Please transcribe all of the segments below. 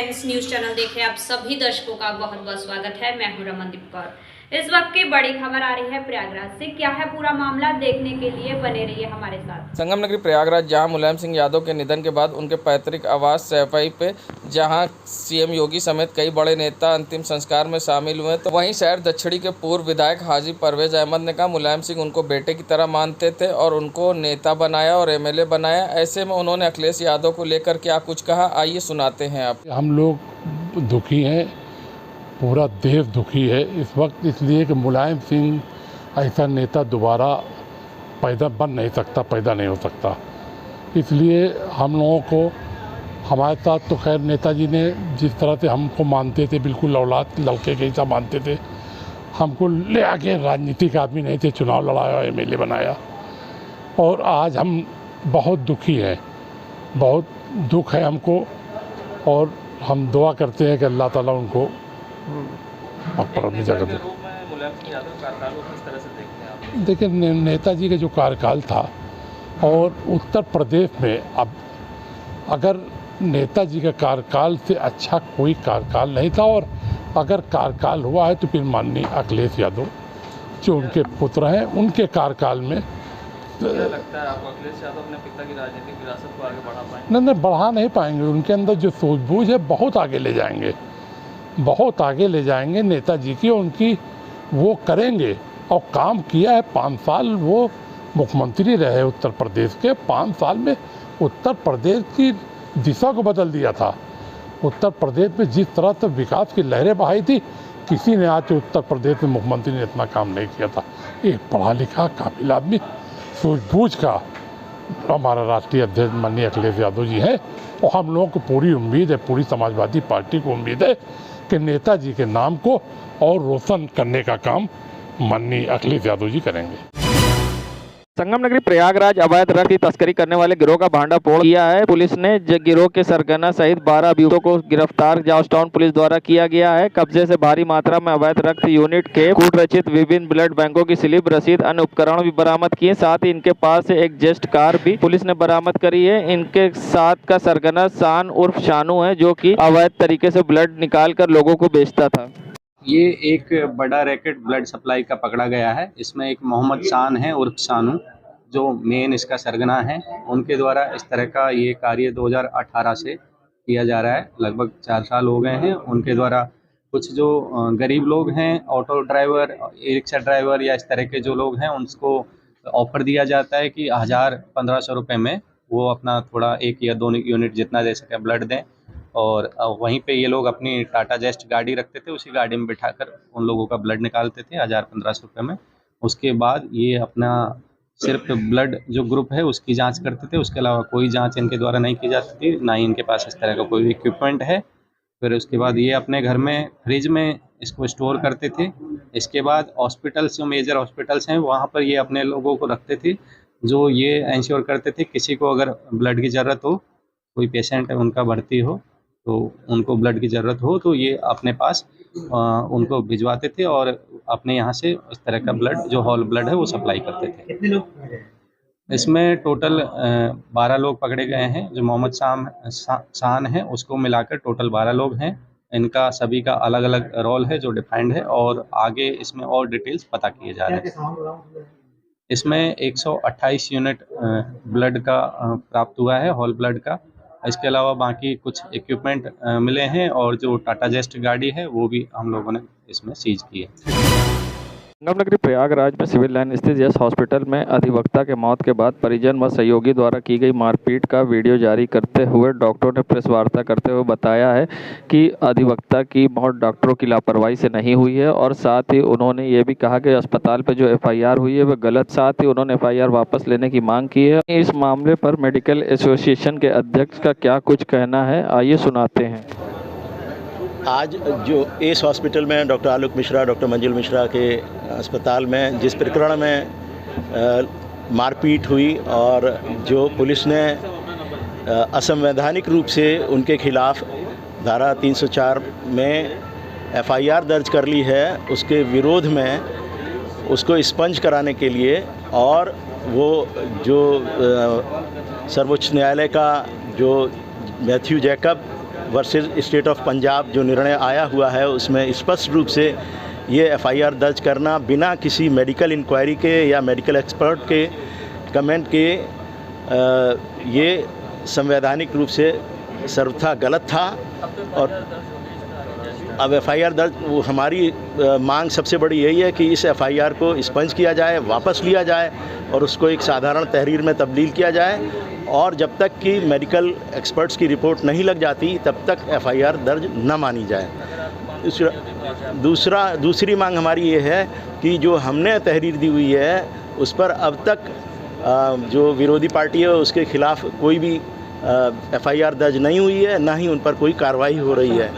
Times news channel देखे आप सभी दर्शकों का बहुत बहुत स्वागत है। मैं हूं रमनदीप कौर। इस वक्त की बड़ी खबर आ रही है प्रयागराज से। क्या है पूरा मामला, देखने के लिए बने रहिए हमारे साथ। संगम नगरी प्रयागराज, जहां मुलायम सिंह यादव के निधन के बाद उनके पैतृक आवास सैफई पे जहां सीएम योगी समेत कई बड़े नेता अंतिम संस्कार में शामिल हुए, तो वहीं शहर दक्षिणी के पूर्व विधायक हाजी परवेज अहमद ने कहा मुलायम सिंह उनको बेटे की तरह मानते थे और उनको नेता बनाया और एमएलए बनाया। ऐसे में उन्होंने अखिलेश यादव को लेकर क्या कुछ कहा, आइए सुनाते हैं आप। हम लोग दुखी हैं, पूरा देश दुखी है इस वक्त, इसलिए कि मुलायम सिंह ऐसा नेता दोबारा पैदा नहीं हो सकता। इसलिए हम लोगों को, हमारे साथ तो खैर नेताजी ने जिस तरह से हमको मानते थे, बिल्कुल औलाद लड़के के जैसा मानते थे, हमको ले आके राजनीतिक आदमी नहीं थे, चुनाव लड़ाया, एमएलए बनाया। और आज हम बहुत दुखी हैं, बहुत दुख है हमको, और हम दुआ करते हैं कि अल्लाह ताला उनको अपनी जगह दे। देखिए, नेताजी का जो कार्यकाल था, और उत्तर प्रदेश में अब अगर नेताजी का कार्यकाल से अच्छा कोई कार्यकाल नहीं था, और अगर कार्यकाल हुआ है तो फिर माननीय अखिलेश यादव जो उनके पुत्र हैं, उनके कार्यकाल में। क्या लगता है आपको, अखिलेश यादव अपने पिता की राजनीतिक विरासत को आगे बढ़ा पाएंगे? नहीं, बढ़ा नहीं पाएंगे। उनके अंदर जो सूझबूझ है बहुत आगे ले जाएंगे, बहुत आगे ले जाएंगे नेताजी की, उनकी वो करेंगे। और काम किया है, 5 साल वो मुख्यमंत्री रहे उत्तर प्रदेश के। 5 साल में उत्तर प्रदेश की दिशा को बदल दिया था। उत्तर प्रदेश में जिस तरह से विकास की लहरें बहाई थी, किसी ने आज उत्तर प्रदेश में मुख्यमंत्री ने इतना काम नहीं किया था। एक पढ़ा लिखा काबिल आदमी, सूझबूझ का हमारा राष्ट्रीय अध्यक्ष माननीय अखिलेश यादव जी हैं। और हम लोगों को पूरी उम्मीद है, पूरी समाजवादी पार्टी को उम्मीद है कि नेताजी के नाम को और रोशन करने का काम माननीय अखिलेश यादव जी करेंगे। संगम नगरी प्रयागराज अवैध ड्रग्स की तस्करी करने वाले गिरोह का भांडाफोड़ किया है। पुलिस ने गिरोह के सरगना सहित 12 अभियुक्तों को गिरफ्तार जॉर्ज टाउन पुलिस द्वारा किया गया है। कब्जे से भारी मात्रा में अवैध रक्त यूनिट के कूट रचित विभिन्न ब्लड बैंकों की स्लिप, रसीद, अन्य उपकरण भी बरामद किए। साथ ही इनके पास से एक जेस्ट कार भी पुलिस ने बरामद करी है। इनके साथ का सरगना शान उर्फ शानू है, जो की अवैध तरीके से ब्लड निकाल कर लोगों को बेचता था। ये एक बड़ा रैकेट ब्लड सप्लाई का पकड़ा गया है। इसमें एक मोहम्मद शान है उर्फ शानू, जो मेन इसका सरगना है। उनके द्वारा इस तरह का ये कार्य 2018 से किया जा रहा है। लगभग 4 साल हो गए हैं। उनके द्वारा कुछ जो गरीब लोग हैं, auto driver, e rickshaw driver या इस तरह के जो लोग हैं, उनको ऑफ़र दिया जाता है कि 1000-1500 रुपये में वो अपना थोड़ा 1 या 2 यूनिट जितना दे सकें ब्लड दें। और वहीं पे ये लोग अपनी टाटा जेस्ट गाड़ी रखते थे, उसी गाड़ी में बिठाकर उन लोगों का ब्लड निकालते थे 1000-1500 रुपये में। उसके बाद ये अपना सिर्फ ब्लड जो ग्रुप है उसकी जांच करते थे, उसके अलावा कोई जांच इनके द्वारा नहीं की जाती थी, ना ही इनके पास इस तरह का कोई इक्विपमेंट है। फिर उसके बाद ये अपने घर में फ्रिज में इसको स्टोर करते थे। इसके बाद हॉस्पिटल्स, जो मेजर हॉस्पिटल्स हैं, वहाँ पर ये अपने लोगों को रखते थे, जो ये इंश्योर करते थे किसी को अगर ब्लड की ज़रूरत हो, कोई पेशेंट है उनका भर्ती हो, तो उनको ब्लड की ज़रूरत हो तो ये अपने पास उनको भिजवाते थे और अपने यहाँ से इस तरह का ब्लड, जो होल ब्लड है, वो सप्लाई करते थे। कितने लोग पकड़े? इसमें टोटल 12 लोग पकड़े गए हैं। जो मोहम्मद शान है, उसको मिलाकर टोटल 12 लोग हैं। इनका सभी का अलग अलग रोल है जो डिफाइंड है, और आगे इसमें और डिटेल्स पता किए जा रहे हैं। इसमें 128 यूनिट ब्लड का प्राप्त हुआ है, होल ब्लड का। इसके अलावा बाकी कुछ इक्विपमेंट मिले हैं, और जो टाटा जेस्ट गाड़ी है वो भी हम लोगों ने इसमें सीज की है। संगम नगरी प्रयागराज में सिविल लाइन स्थित यस हॉस्पिटल में अधिवक्ता के मौत के बाद परिजन व सहयोगी द्वारा की गई मारपीट का वीडियो जारी करते हुए डॉक्टरों ने प्रेस वार्ता करते हुए बताया है कि अधिवक्ता की मौत डॉक्टरों की लापरवाही से नहीं हुई है, और साथ ही उन्होंने ये भी कहा कि अस्पताल पर जो एफआईआर हुई है वह गलत। साथ ही उन्होंने एफआईआर वापस लेने की मांग की है। इस मामले पर मेडिकल एसोसिएशन के अध्यक्ष का क्या कुछ कहना है, आइए सुनाते हैं। आज जो एस हॉस्पिटल में डॉक्टर आलोक मिश्रा, डॉक्टर मंजुल मिश्रा के अस्पताल में जिस प्रकरण में मारपीट हुई, और जो पुलिस ने असंवैधानिक रूप से उनके खिलाफ धारा 304 में एफआईआर दर्ज कर ली है, उसके विरोध में उसको स्पंज कराने के लिए, और वो जो सर्वोच्च न्यायालय का जो Matthew Jacob versus state of Punjab जो निर्णय आया हुआ है उसमें स्पष्ट रूप से ये एफआईआर दर्ज करना बिना किसी मेडिकल इंक्वायरी के या मेडिकल एक्सपर्ट के कमेंट के ये संवैधानिक रूप से सर्वथा गलत था। और अब एफआईआर दर्ज हमारी मांग सबसे बड़ी यही है कि इस एफआईआर को एक्सपंज किया जाए, वापस लिया जाए और उसको एक साधारण तहरीर में तब्दील किया जाए, और जब तक कि मेडिकल एक्सपर्ट्स की रिपोर्ट नहीं लग जाती तब तक एफआईआर दर्ज न मानी जाए। दूसरी मांग हमारी ये है कि जो हमने तहरीर दी हुई है उस पर अब तक जो विरोधी पार्टी है उसके खिलाफ कोई भी एफआईआर दर्ज नहीं हुई है, ना ही उन पर कोई कार्रवाई हो रही है।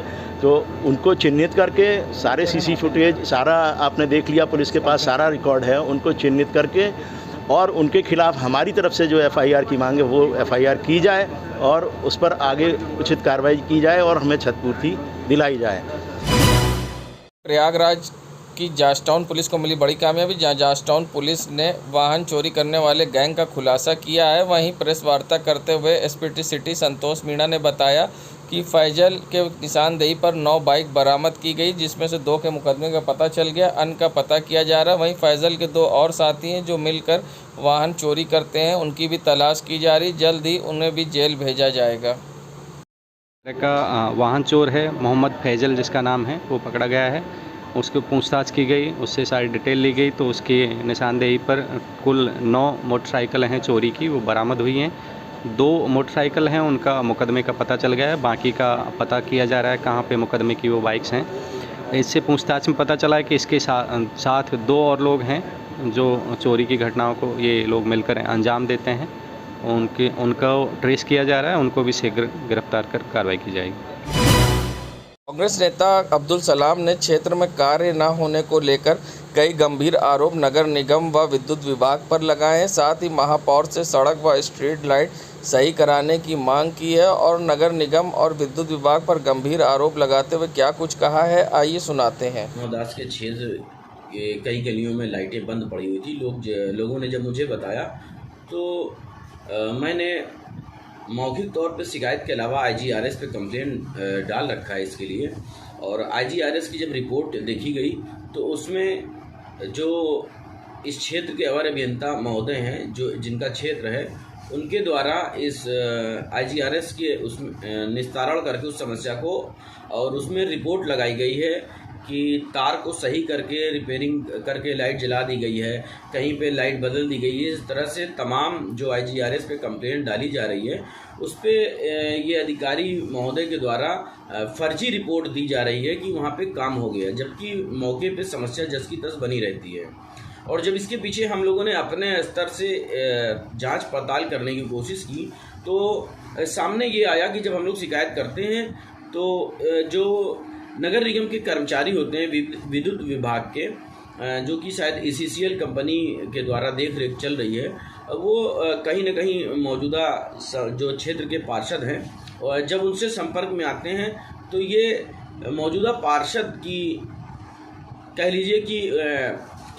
तो उनको चिन्हित करके सारे सीसी फुटेज सारा आपने देख लिया, पुलिस के पास सारा रिकॉर्ड है, उनको चिन्हित करके और उनके खिलाफ हमारी तरफ से जो एफआईआर की मांग है वो एफआईआर की जाए और उस पर आगे उचित कार्रवाई की जाए और हमें क्षतिपूर्ति दिलाई जाए। प्रयागराज की जॉर्जटाउन पुलिस को मिली बड़ी कामयाबी, जहां जॉर्जटाउन पुलिस ने वाहन चोरी करने वाले गैंग का खुलासा किया है। वहीं प्रेस वार्ता करते हुए एसपी सिटी संतोष मीणा ने बताया कि फैजल के निशानदेही पर 9 बाइक बरामद की गई, जिसमें से 2 के मुकदमे का पता चल गया, अन्य का पता किया जा रहा है। वहीं फैजल के 2 और साथी हैं जो मिलकर वाहन चोरी करते हैं, उनकी भी तलाश की जा रही, जल्द ही उन्हें भी जेल भेजा जाएगा। का वाहन चोर है मोहम्मद फैजल जिसका नाम है, वो पकड़ा गया है। उसको पूछताछ की गई, उससे सारी डिटेल ली गई तो उसकी निशानदेही पर कुल 9 मोटरसाइकिल हैं चोरी की, वो बरामद हुई हैं। 2 मोटरसाइकिल हैं उनका मुकदमे का पता चल गया है, बाकी का पता किया जा रहा है कहाँ पे मुकदमे की वो बाइक्स हैं। इससे पूछताछ में पता चला है कि इसके साथ 2 और लोग हैं जो चोरी की घटनाओं को ये लोग मिलकर अंजाम देते हैं। उनको ट्रेस किया जा रहा है, उनको भी शीघ्र गिरफ्तार कर कार्रवाई की जाएगी। कांग्रेस नेता अब्दुल सलाम ने क्षेत्र में कार्य न होने को लेकर कई गंभीर आरोप नगर निगम व विद्युत विभाग पर लगाए हैं। साथ ही महापौर से सड़क व स्ट्रीट लाइट सही कराने की मांग की है और नगर निगम और विद्युत विभाग पर गंभीर आरोप लगाते हुए क्या कुछ कहा है, आइए सुनाते हैं। नौदास के क्षेत्र कई गलियों में लाइटें बंद पड़ी हुई थी। लोगों ने जब मुझे बताया तो मैंने मौखिक तौर पर शिकायत के अलावा IGRS पे कंप्लेन डाल रखा है इसके लिए। और IGRS की जब रिपोर्ट देखी गई तो उसमें जो इस क्षेत्र के अवर अभियंता महोदय हैं जो जिनका क्षेत्र है उनके द्वारा इस IGRS के उस निस्तारण करके उस समस्या को और उसमें रिपोर्ट लगाई गई है कि तार को सही करके रिपेयरिंग करके लाइट जला दी गई है, कहीं पे लाइट बदल दी गई है। इस तरह से तमाम जो IGRS पे कंप्लेंट डाली जा रही है उस पे ये अधिकारी महोदय के द्वारा फर्जी रिपोर्ट दी जा रही है कि वहाँ पे काम हो गया, जबकि मौके पे समस्या जस की तस बनी रहती है। और जब इसके पीछे हम लोगों ने अपने स्तर से जांच पड़ताल करने की कोशिश की तो सामने ये आया कि जब हम लोग शिकायत करते हैं तो जो नगर निगम के कर्मचारी होते हैं विद्युत विभाग के, जो कि शायद ECCL कंपनी के द्वारा देख रेख चल रही है, वो कहीं न कहीं मौजूदा जो क्षेत्र के पार्षद हैं और जब उनसे संपर्क में आते हैं तो ये मौजूदा पार्षद की कह लीजिए कि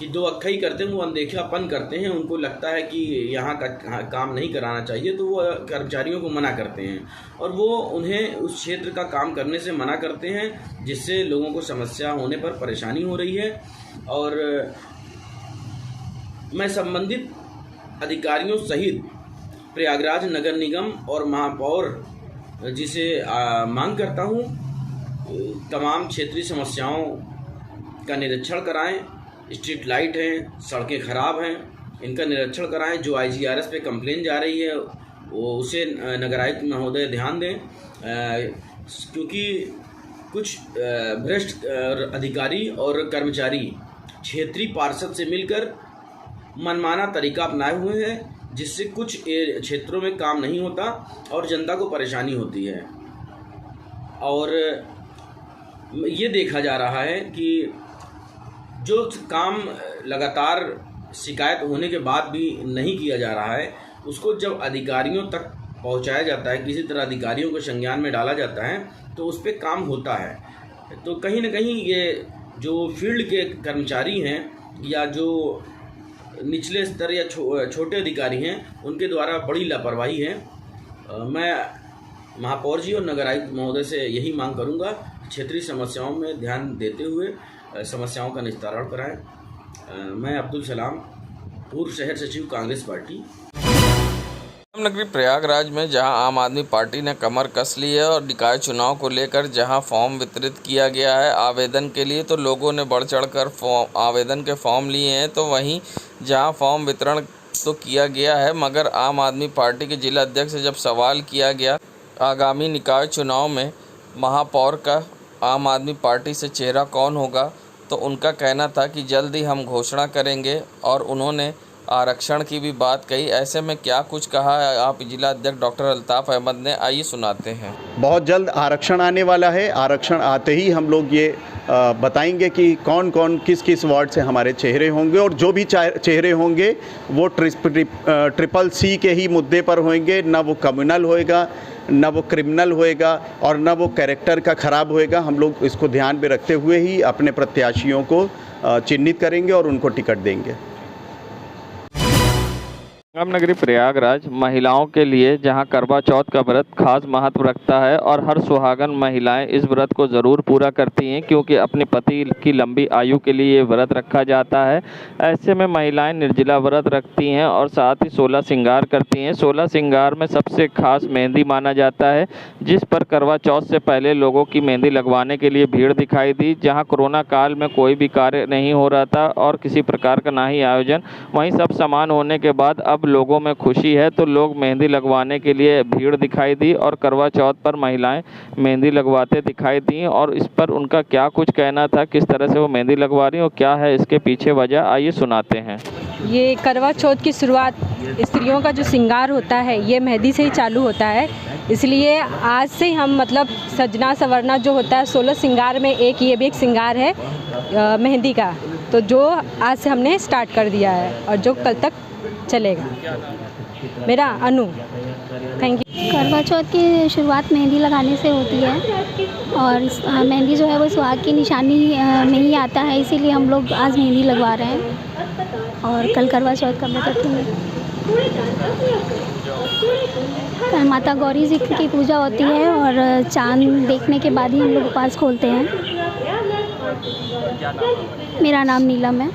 जो अक्खई करते हैं वो अनदेखापन करते हैं। उनको लगता है कि यहाँ का काम नहीं कराना चाहिए तो वो कर्मचारियों को मना करते हैं और वो उन्हें उस क्षेत्र का काम करने से मना करते हैं, जिससे लोगों को समस्या होने पर परेशानी हो रही है। और मैं संबंधित अधिकारियों सहित प्रयागराज नगर निगम और महापौर जी से मांग करता हूँ तमाम क्षेत्रीय समस्याओं का निरीक्षण कराएं। स्ट्रीट लाइट हैं, सड़कें ख़राब हैं, इनका निरीक्षण कराएं। जो IGRS पे कंप्लेन जा रही है वो उसे नगर आयुक्त महोदय ध्यान दें, क्योंकि कुछ भ्रष्ट अधिकारी और कर्मचारी क्षेत्रीय पार्षद से मिलकर मनमाना तरीका अपनाए हुए हैं, जिससे कुछ क्षेत्रों में काम नहीं होता और जनता को परेशानी होती है। और ये देखा जा रहा है कि जो काम लगातार शिकायत होने के बाद भी नहीं किया जा रहा है उसको जब अधिकारियों तक पहुंचाया जाता है, किसी तरह अधिकारियों को संज्ञान में डाला जाता है तो उस पर काम होता है। तो कहीं न कहीं ये जो फील्ड के कर्मचारी हैं या जो निचले स्तर या छोटे अधिकारी हैं उनके द्वारा बड़ी लापरवाही है। मैं महापौर जी और नगर आयुक्त महोदय से यही मांग करूंगा कि क्षेत्रीय समस्याओं में ध्यान देते हुए समस्याओं का निस्तारण कराएं। मैं अब्दुल सलाम, पूर्व शहर सचिव, कांग्रेस पार्टी। नगरी प्रयागराज में जहां आम आदमी पार्टी ने कमर कस ली है और निकाय चुनाव को लेकर जहां फॉर्म वितरित किया गया है आवेदन के लिए, तो लोगों ने बढ़ चढ़कर आवेदन के फॉर्म लिए हैं। तो वहीं जहां फॉर्म वितरण तो किया गया है, मगर आम आदमी पार्टी के जिला अध्यक्ष से जब सवाल किया गया आगामी निकाय चुनाव में महापौर का आम आदमी पार्टी से चेहरा कौन होगा, तो उनका कहना था कि जल्द ही हम घोषणा करेंगे और उन्होंने आरक्षण की भी बात कही। ऐसे में क्या कुछ कहा है आप जिला अध्यक्ष डॉक्टर अल्ताफ़ अहमद ने, आइए सुनाते हैं। बहुत जल्द आरक्षण आने वाला है। आरक्षण आते ही हम लोग ये बताएंगे कि कौन कौन किस किस वार्ड से हमारे चेहरे होंगे, और जो भी चेहरे होंगे वो ट्रिपल सी के ही मुद्दे पर होंगे। ना वो कम्युनल होएगा, ना वो क्रिमिनल होएगा, और ना वो कैरेक्टर का ख़राब होएगा। हम लोग इसको ध्यान में रखते हुए ही अपने प्रत्याशियों को चिन्हित करेंगे और उनको टिकट देंगे। नगरी प्रयागराज महिलाओं के लिए जहां करवा चौथ का व्रत खास महत्व रखता है और हर सुहागन महिलाएं इस व्रत को ज़रूर पूरा करती हैं, क्योंकि अपने पति की लंबी आयु के लिए ये व्रत रखा जाता है। ऐसे में महिलाएं निर्जला व्रत रखती हैं और साथ ही 16 श्रृंगार करती हैं। 16 श्रृंगार में सबसे खास मेहंदी माना जाता है, जिस पर करवा चौथ से पहले लोगों की मेहंदी लगवाने के लिए भीड़ दिखाई दी। जहाँ कोरोना काल में कोई भी कार्य नहीं हो रहा था और किसी प्रकार का ना ही आयोजन, वहीं सब समान होने के बाद अब लोगों में खुशी है, तो लोग मेहंदी लगवाने के लिए भीड़ दिखाई दी और करवा चौथ पर महिलाएं मेहंदी लगवाते दिखाई दी। और इस पर उनका क्या कुछ कहना था, किस तरह से वो मेहंदी लगवा रही और क्या है इसके पीछे वजह, आइए सुनाते हैं। ये करवा चौथ की शुरुआत स्त्रियों का जो श्रृंगार होता है ये मेहंदी से ही चालू होता है, इसलिए आज से हम मतलब सजना संवरना जो होता है 16 श्रृंगार में एक ये भी एक श्रृंगार है मेहंदी का, तो जो आज से हमने स्टार्ट कर दिया है और जो कल तक चलेगा। मेरा अनु, थैंक यू। करवा चौथ की शुरुआत मेहंदी लगाने से होती है और मेहंदी जो है वो सुहाग की निशानी में ही आता है, इसीलिए हम लोग आज मेहंदी लगवा रहे हैं और कल करवा चौथ का व्रत रखेंगे। कल माता गौरी जी की पूजा होती है और चांद देखने के बाद ही हम लोग उपवास खोलते हैं। मेरा नाम नीलम है।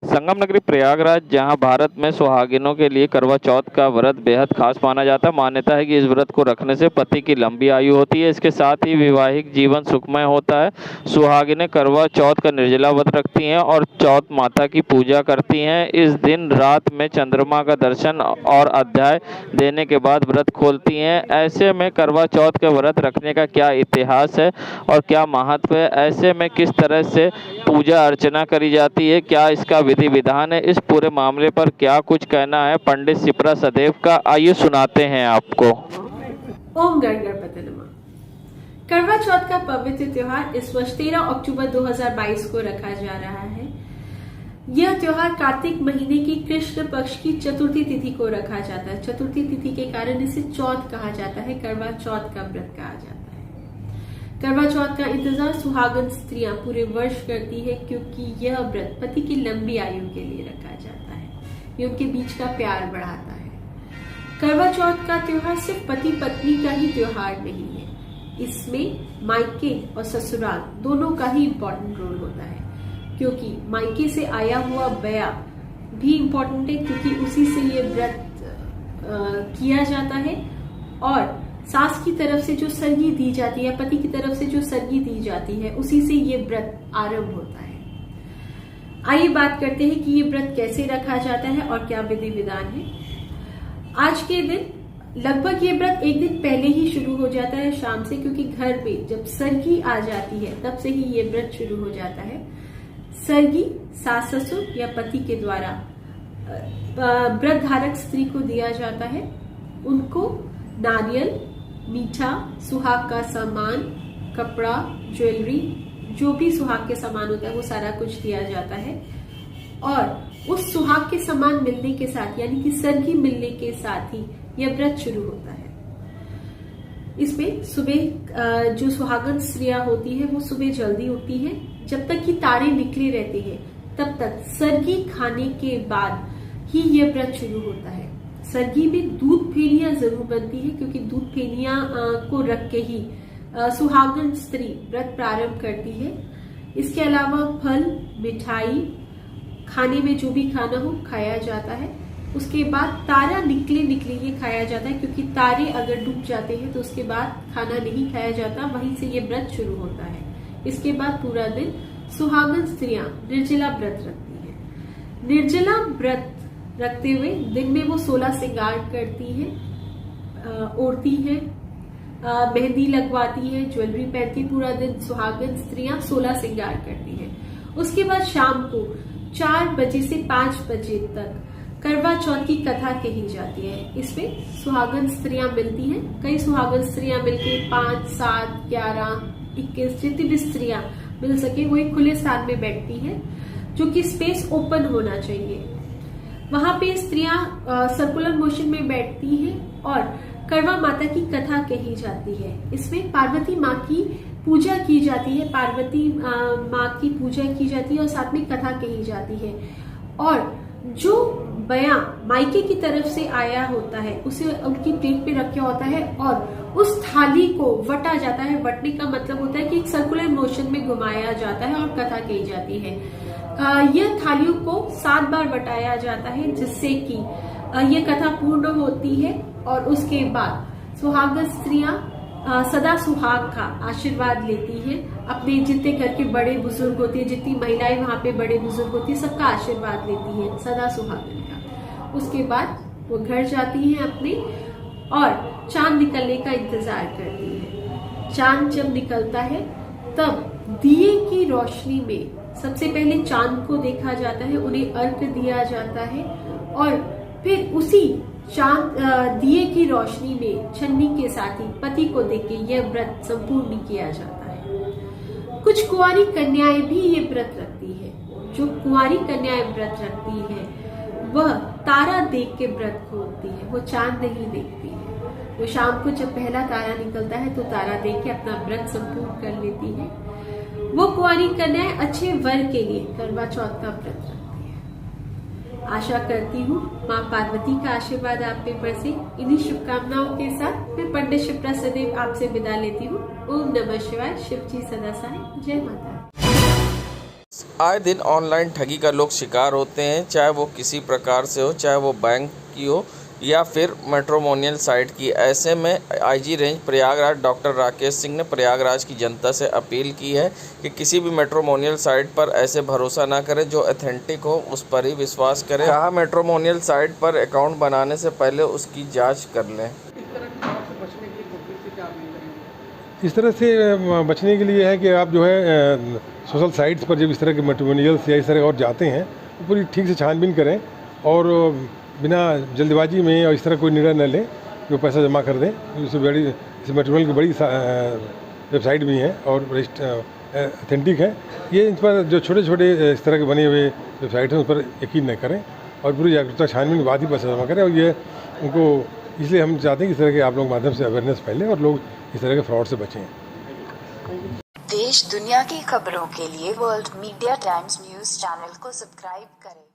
संगम नगरी प्रयागराज जहां भारत में सुहागिनों के लिए करवा चौथ का व्रत बेहद खास माना जाता है। मान्यता है कि इस व्रत को रखने से पति की लंबी आयु होती है, इसके साथ ही वैवाहिक जीवन सुखमय होता है। सुहागिनें करवा चौथ का निर्जला व्रत रखती हैं और चौथ माता की पूजा करती हैं। इस दिन रात में चंद्रमा का दर्शन और अध्याय देने के बाद व्रत खोलती हैं। ऐसे में करवा चौथ का व्रत रखने का क्या इतिहास है और क्या महत्व है, ऐसे में किस तरह से पूजा अर्चना करी जाती है, क्या इसका विधि विधान है, इस पूरे मामले पर क्या कुछ कहना है पंडित शिप्रा सदेव का, आइए सुनाते हैं आपको। ओम गणपति नमः। करवा चौथ का पवित्र त्योहार इस वर्ष 13 अक्टूबर 2022 को रखा जा रहा है। यह त्योहार कार्तिक महीने की कृष्ण पक्ष की चतुर्थी तिथि को रखा जाता है। चतुर्थी तिथि के कारण इसे चौथ कहा जाता है, करवा चौथ का व्रत कहा जाता है। करवा चौथ का इंतजार सुहागन स्त्रियां पूरे वर्ष करती है, क्योंकि यह व्रत पति की लंबी आयु के लिए रखा जाता है। ये उनके बीच का प्यार बढ़ाता है। करवा चौथ का त्योहार सिर्फ पति पत्नी का ही त्योहार नहीं है, इसमें मायके और ससुराल दोनों का ही इम्पोर्टेंट रोल होता है, क्योंकि मायके से आया हुआ बया भी इम्पोर्टेंट है, क्योंकि उसी से ये व्रत किया जाता है। और सास की तरफ से जो सरगी दी जाती है, पति की तरफ से जो सरगी दी जाती है, उसी से ये व्रत आरंभ होता है। आइए बात करते हैं कि ये व्रत कैसे रखा जाता है और क्या विधि विधान है। आज के दिन लगभग ये व्रत एक दिन पहले ही शुरू हो जाता है शाम से, क्योंकि घर पे जब सरगी आ जाती है तब से ही ये व्रत शुरू हो जाता है। सरगी सास ससुर या पति के द्वारा व्रत धारक स्त्री को दिया जाता है। उनको नारियल, मीठा, सुहाग का सामान, कपड़ा, ज्वेलरी, जो भी सुहाग के सामान होता है वो सारा कुछ दिया जाता है। और उस सुहाग के सामान मिलने के साथ, यानी कि सरगी मिलने के साथ ही यह व्रत शुरू होता है। इसमें सुबह जो सुहागन स्त्रियां होती है वो सुबह जल्दी उठती है। जब तक कि तारे निकले रहते हैं तब तक सरगी खाने के बाद ही यह व्रत शुरू होता है। सरगी में दूध फेनियां जरूर बनती है, क्योंकि दूध फेनियां को रख के ही सुहागन स्त्री व्रत प्रारंभ करती है। इसके अलावा फल, मिठाई, खाने में जो भी खाना हो खाया जाता है। उसके बाद तारा निकले ये खाया जाता है, क्योंकि तारे अगर डूब जाते हैं तो उसके बाद खाना नहीं खाया जाता, वहीं से ये व्रत शुरू होता है। इसके बाद पूरा दिन सुहागन स्त्रियां निर्जला व्रत रखती हैं। निर्जला व्रत रखते हुए दिन में वो 16 श्रृंगार करती है, ओढ़ती है, मेहंदी लगवाती है, ज्वेलरी पहनती। पूरा दिन सुहागन स्त्रियां 16 श्रृंगार करती हैं। उसके बाद शाम को 4 बजे से 5 बजे तक करवा चौथ की कथा कही जाती है। इसमें सुहागन स्त्रियां मिलती हैं। कई सुहागन स्त्रियां मिलके 5, 7, 11, 21 जितनी भी स्त्रियां मिल सके वो एक खुले स्थान में बैठती हैं, जो कि स्पेस ओपन होना चाहिए। वहां पे स्त्रियां सर्कुलर मोशन में बैठती हैं और करवा माता की कथा कही जाती है। इसमें पार्वती माँ की पूजा की जाती है, पार्वती माँ की पूजा की जाती है और साथ में कथा कही जाती है। और जो बयां मायके की तरफ से आया होता है उसे उनकी प्लेट पे रखा होता है और उस थाली को वटा जाता है। वटने का मतलब होता है कि एक सर्कुलर मोशन में घुमाया जाता है और कथा कही जाती है। यह थालियों को 7 बार वटाया जाता है, जिससे कि यह कथा पूर्ण होती है। और उसके बाद सुहागन स्त्रियां सदा सुहाग का आशीर्वाद लेती हैं। अपने जितने घर के बड़े बुजुर्ग होते हैं, जितनी महिलाएं वहां पे बड़े बुजुर्ग होती है, सबका आशीर्वाद लेती हैं सदा सुहागन का। उसके बाद वो घर जाती हैं अपने और चांद निकलने का इंतजार करती है। चांद जब निकलता है तब दिए की रोशनी में सबसे पहले चांद को देखा जाता है, उन्हें अर्घ्य दिया जाता है और फिर उसी चांद दिए की रोशनी में छन्नी के साथ ही पति को देख के यह व्रत संपूर्ण किया जाता है। कुछ कुंवारी कन्याएं भी ये व्रत रखती है। जो कुंवारी कन्याएं व्रत रखती है वह तारा देख के व्रत खोलती है, वो चांद नहीं देखती है। वो शाम को जब पहला तारा निकलता है तो तारा देख के अपना व्रत संपूर्ण कर लेती है। वो कुंवारी कन्याएं अच्छे वर के लिए करवा चौथ का व्रत रखती है। आशा करती हूँ माँ पार्वती का आशीर्वाद आप पे बरसे। इन्हीं शुभकामनाओं के साथ मैं पंडित शिप्रा सदैव आपसे विदा लेती हूँ। ओम नमः शिवाय। शिव जी सदा सहाय। जय माता। आए दिन ऑनलाइन ठगी का लोग शिकार होते हैं, चाहे वो किसी प्रकार से हो, चाहे वो बैंक की हो या फिर मैट्रिमोनियल साइट की। ऐसे में IG range Prayagraj doctor Rakesh Singh ने प्रयागराज की जनता से अपील की है कि किसी भी मैट्रिमोनियल साइट पर ऐसे भरोसा ना करें, जो ऑथेंटिक हो उस पर ही विश्वास करें। कहा मैट्रिमोनियल साइट पर अकाउंट बनाने से पहले उसकी जांच कर लें। इस तरह से बचने के लिए है कि आप जो है सोशल साइट्स पर जब इस तरह के मैट्रिमोनियल्स या इस तरह और जाते हैं तो पूरी ठीक से छानबीन करें और बिना जल्दबाजी में और इस तरह कोई निर्णय न लें कि वो पैसा जमा कर दें। इससे बड़ी इस मैट्रिमोनियल की बड़ी वेबसाइट भी हैं और ऑथेंटिक है। ये इन पर जो छोटे छोटे इस तरह के बने हुए वेबसाइट हैं उस पर यकीन न करें और पूरी जागरूकता छानबीन के बाद ही पैसा जमा करें। और ये उनको इसलिए हम चाहते हैं कि इस तरह के आप लोग माध्यम से अवेयरनेस फैले और लोग इस तरह के फ्रॉड से बचें। देश दुनिया की खबरों के लिए world media times news channel को सब्सक्राइब करें।